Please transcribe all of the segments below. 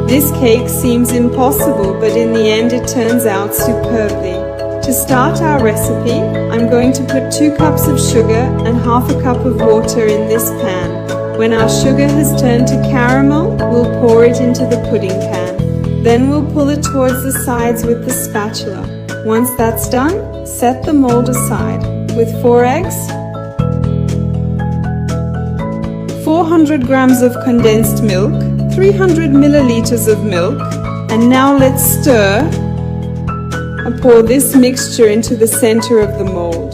This cake seems impossible, but in the end it turns out superbly. To start our recipe, I'm going to put 2 cups of sugar and half a cup of water in this pan. When our sugar has turned to caramel, we'll pour it into the pudding pan. Then we'll pull it towards the sides with the spatula. Once that's done, set the mold aside. With 4 eggs, 400 grams of condensed milk, 300 milliliters of milk, and now let's stir and pour this mixture into the center of the mold.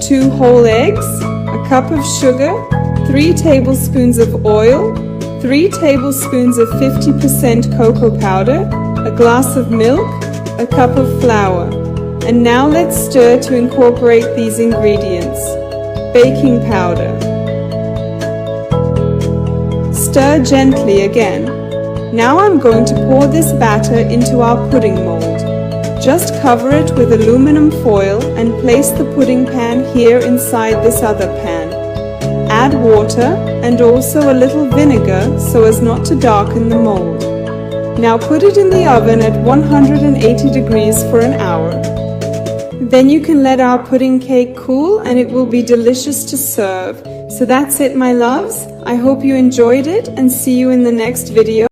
2 whole eggs, a cup of sugar, 3 tablespoons of oil, 3 tablespoons of 50% cocoa powder, a glass of milk, a cup of flour. And now let's stir to incorporate these ingredients. Baking powder. Stir gently again. Now I'm going to pour this batter into our pudding mold. Just cover it with aluminum foil and place the pudding pan here inside this other pan. Add water and also a little vinegar so as not to darken the mold. Now put it in the oven at 180 degrees for an hour. Then you can let our pudding cake cool and it will be delicious to serve. So that's it, my loves. I hope you enjoyed it and see you in the next video.